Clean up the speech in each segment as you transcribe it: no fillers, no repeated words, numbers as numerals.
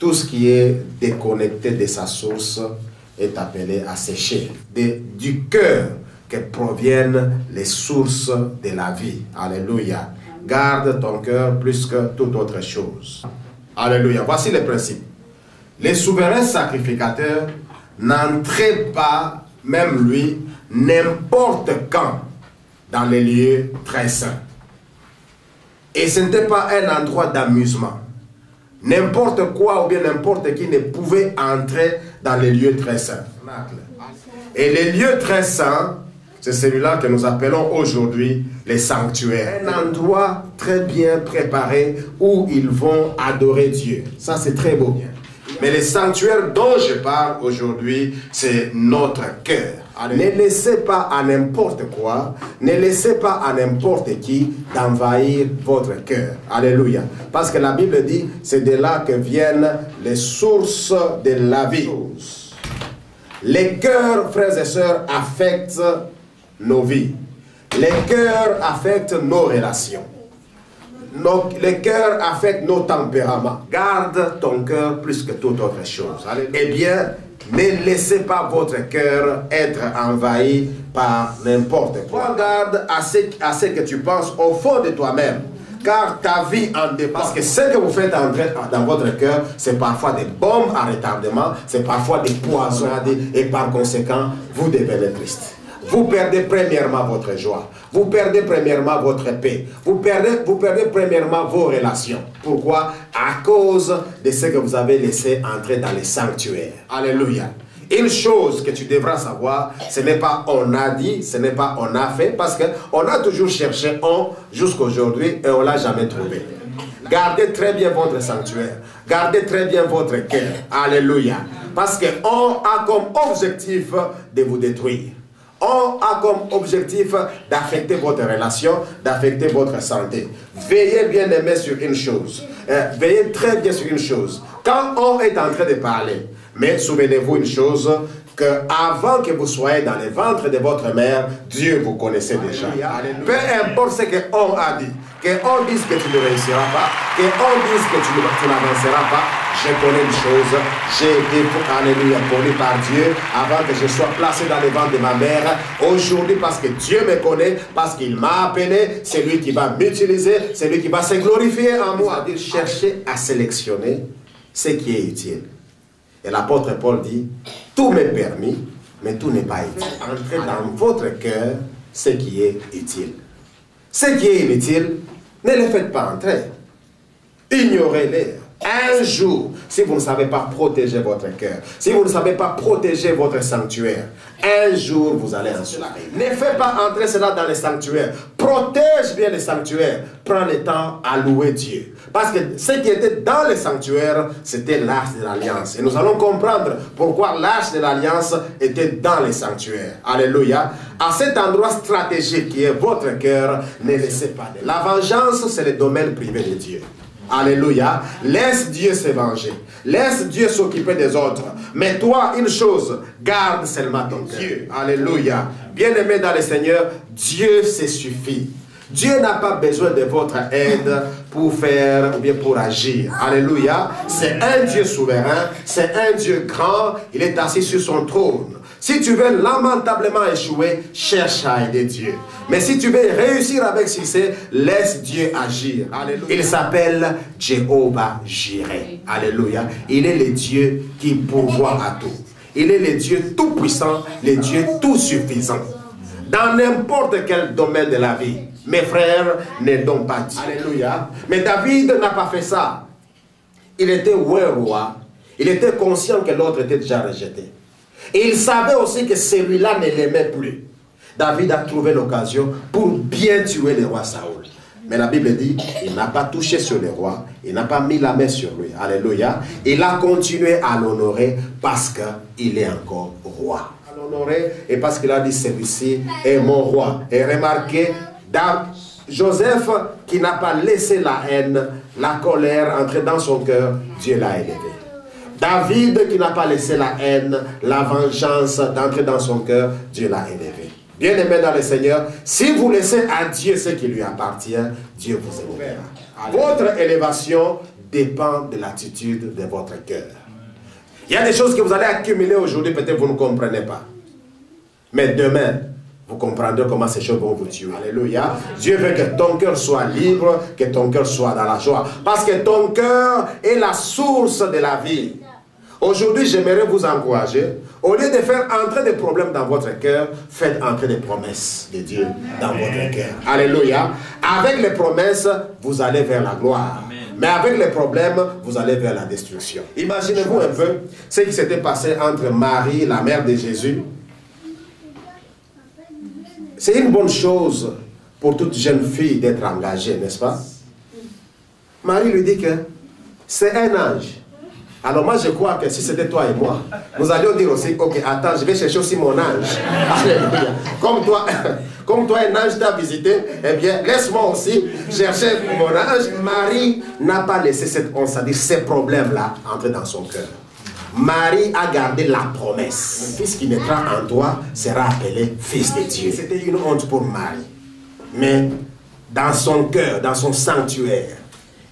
tout ce qui est déconnecté de sa source est appelé à sécher. Du cœur que proviennent les sources de la vie. Alléluia. Garde ton cœur plus que toute autre chose. Alléluia. Voici le principe. Les souverains sacrificateurs n'entraient pas, même lui, n'importe quand, dans les lieux très saints. Et ce n'était pas un endroit d'amusement. N'importe quoi ou bien n'importe qui ne pouvait entrer dans les lieux très saints. Et les lieux très saints, c'est celui-là que nous appelons aujourd'hui les sanctuaires. Un endroit très bien préparé où ils vont adorer Dieu. Ça, c'est très beau. Mais les sanctuaires dont je parle aujourd'hui, c'est notre cœur. Ne laissez pas à n'importe quoi, ne laissez pas à n'importe qui d'envahir votre cœur. Alléluia. Parce que la Bible dit, c'est de là que viennent les sources de la vie. Les cœurs, frères et sœurs, affectent nos vies. Les cœurs affectent nos relations. Les cœurs affectent nos tempéraments. Garde ton cœur plus que toute autre chose. Eh bien, ne laissez pas votre cœur être envahi par n'importe quoi. Garde à ce que tu penses au fond de toi-même. Car ta vie en dépend. Parce que ce que vous faites entrer dans votre cœur, c'est parfois des bombes à retardement, c'est parfois des poisonnades, et par conséquent, vous devenez triste. Vous perdez premièrement votre joie. Vous perdez premièrement votre paix. Vous perdez premièrement vos relations. Pourquoi? À cause de ce que vous avez laissé entrer dans les sanctuaires. Alléluia. Une chose que tu devras savoir, ce n'est pas on a dit, ce n'est pas on a fait, parce qu'on a toujours cherché on jusqu'à aujourd'hui et on ne l'a jamais trouvé. Gardez très bien votre sanctuaire. Gardez très bien votre cœur. Alléluia. Parce qu'on a comme objectif de vous détruire. On a comme objectif d'affecter votre relation, d'affecter votre santé. Veillez bien aimer sur une chose. Veillez très bien sur une chose. Quand on est en train de parler, mais souvenez-vous une chose, que avant que vous soyez dans le ventre de votre mère, Dieu vous connaissait déjà. Peu importe ce qu'on a dit, qu'on dise que tu ne réussiras pas, qu'on dise que tu n'avanceras pas, je connais une chose, j'ai été, alléluia, connu par Dieu avant que je sois placé dans le ventre de ma mère. Aujourd'hui, parce que Dieu me connaît, parce qu'il m'a appelé, c'est lui qui va m'utiliser, c'est lui qui va se glorifier en moi. Cherchez à sélectionner ce qui est utile. Et l'apôtre Paul dit, tout m'est permis, mais tout n'est pas utile. Entrez dans votre cœur ce qui est utile. Ce qui est inutile, ne le faites pas entrer. Ignorez-les. Un jour, si vous ne savez pas protéger votre cœur, si vous ne savez pas protéger votre sanctuaire, un jour vous allez en souffrir. Ne faites pas entrer cela dans les sanctuaires. Protège bien les sanctuaires. Prends le temps à louer Dieu. Parce que ce qui était dans les sanctuaires, c'était l'arche de l'alliance. Et nous allons comprendre pourquoi l'arche de l'alliance était dans les sanctuaires. Alléluia. À cet endroit stratégique qui est votre cœur, ne laissez pas. La vengeance, c'est le domaine privé de Dieu. Alléluia. Laisse Dieu se venger. Laisse Dieu s'occuper des autres. Mais toi, une chose, garde seulement ton Dieu. Alléluia. Bien-aimé dans le Seigneur, Dieu se suffit. Dieu n'a pas besoin de votre aide pour faire ou bien pour agir. Alléluia. C'est un Dieu souverain. C'est un Dieu grand. Il est assis sur son trône. Si tu veux lamentablement échouer, cherche à aider Dieu. Mais si tu veux réussir avec succès, laisse Dieu agir. Alléluia. Il s'appelle Jéhovah Jireh. Alléluia. Il est le Dieu qui pourvoit à tout. Il est le Dieu tout-puissant, le Dieu tout-suffisant. Dans n'importe quel domaine de la vie. Mes frères, ne donc pas Dieu. Alléluia. Mais David n'a pas fait ça. Il était un roi. Il était conscient que l'autre était déjà rejeté. Et il savait aussi que celui-là ne l'aimait plus. David a trouvé l'occasion pour bien tuer le roi Saoul. Mais la Bible dit, il n'a pas touché sur le roi, il n'a pas mis la main sur lui. Alléluia. Il a continué à l'honorer parce qu'il est encore roi. À l'honorer et parce qu'il a dit, celui-ci est mon roi. Et remarquez, Joseph qui n'a pas laissé la haine, la colère entrer dans son cœur, Dieu l'a élevé. David qui n'a pas laissé la haine, la vengeance d'entrer dans son cœur, Dieu l'a élevé. Bien-aimé dans le Seigneur, si vous laissez à Dieu ce qui lui appartient, Dieu vous élèvera. Votre élévation dépend de l'attitude de votre cœur. Il y a des choses que vous allez accumuler aujourd'hui, peut-être vous ne comprenez pas. Mais demain, vous comprendrez comment ces choses vont vous tuer. Alléluia. Dieu veut que ton cœur soit libre, que ton cœur soit dans la joie. Parce que ton cœur est la source de la vie. Aujourd'hui, j'aimerais vous encourager. Au lieu de faire entrer des problèmes dans votre cœur, faites entrer des promesses de Dieu dans votre cœur. Alléluia. Avec les promesses, vous allez vers la gloire. Amen. Mais avec les problèmes, vous allez vers la destruction. Imaginez-vous un peu ce qui s'était passé entre Marie, la mère de Jésus. C'est une bonne chose pour toute jeune fille d'être engagée, n'est-ce pas? Marie lui dit que c'est un ange. Alors moi je crois que si c'était toi et moi, nous allions dire aussi, ok, attends, je vais chercher aussi mon ange. Alléluia. Comme toi un ange t'a visité, eh bien laisse-moi aussi chercher mon ange. Marie n'a pas laissé cette honte, c'est-à-dire ces problèmes-là entrer dans son cœur. Marie a gardé la promesse. Le fils qui naîtra en toi sera appelé fils de Dieu. C'était une honte pour Marie. Mais dans son cœur, dans son sanctuaire,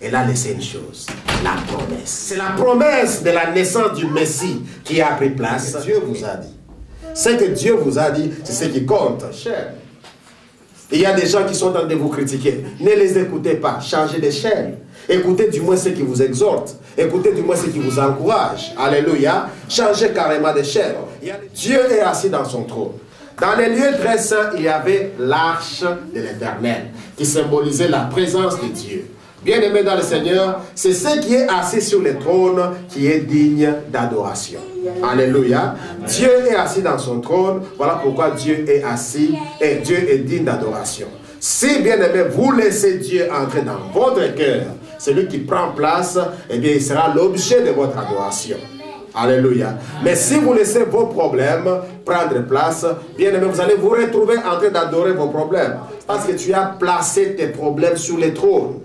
elle a laissé une chose, la promesse. C'est la promesse de la naissance du Messie qui a pris place. Ce que Dieu vous a dit. Ce que Dieu vous a dit, c'est ce qui compte, cher. Il y a des gens qui sont en train de vous critiquer. Ne les écoutez pas. Changez de chaîne. Écoutez du moins ce qui vous exhorte. Écoutez du moins ce qui vous encourage. Alléluia. Changez carrément de chaîne. Dieu est assis dans son trône. Dans les lieux très saints, il y avait l'arche de l'Éternel qui symbolisait la présence de Dieu. Bien-aimé dans le Seigneur, c'est ce qui est assis sur le trône qui est digne d'adoration. Alléluia. Dieu est assis dans son trône. Voilà pourquoi Dieu est assis et Dieu est digne d'adoration. Si, bien-aimé, vous laissez Dieu entrer dans votre cœur, celui qui prend place, eh bien, il sera l'objet de votre adoration. Alléluia. Mais si vous laissez vos problèmes prendre place, bien-aimé, vous allez vous retrouver en train d'adorer vos problèmes. Parce que tu as placé tes problèmes sur les trônes.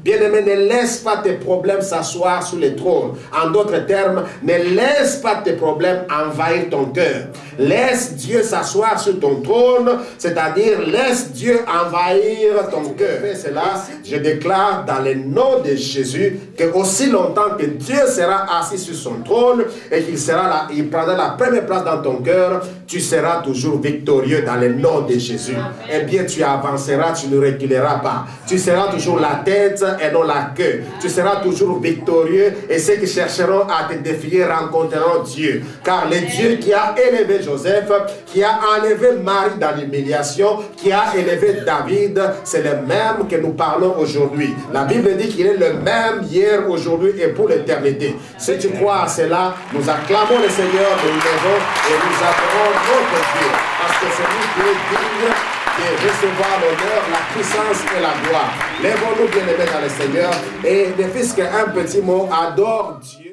Bien-aimé, ne laisse pas tes problèmes s'asseoir sur les trônes. En d'autres termes, ne laisse pas tes problèmes envahir ton cœur. Laisse Dieu s'asseoir sur ton trône, c'est-à-dire laisse Dieu envahir ton cœur. Et c'est là, je déclare dans le nom de Jésus que aussi longtemps que Dieu sera assis sur son trône et qu'il sera là, il prendra la première place dans ton cœur, tu seras toujours victorieux dans le nom de Jésus. Eh bien, tu avanceras, tu ne reculeras pas. Tu seras toujours la tête et non la queue. Tu seras toujours victorieux et ceux qui chercheront à te défier rencontreront Dieu. Car le Dieu qui a élevé Joseph, qui a enlevé Marie dans l'humiliation, qui a élevé David, c'est le même que nous parlons aujourd'hui. La Bible dit qu'il est le même hier, aujourd'hui et pour l'éternité. Si tu crois à cela, nous acclamons le Seigneur, nous levons et nous adorons notre Dieu. Parce que c'est lui qui est digne de recevoir l'honneur, la puissance et la gloire. Lèvons-nous bien aimés dans le Seigneur et ne fût-ce qu'un petit mot, adore Dieu.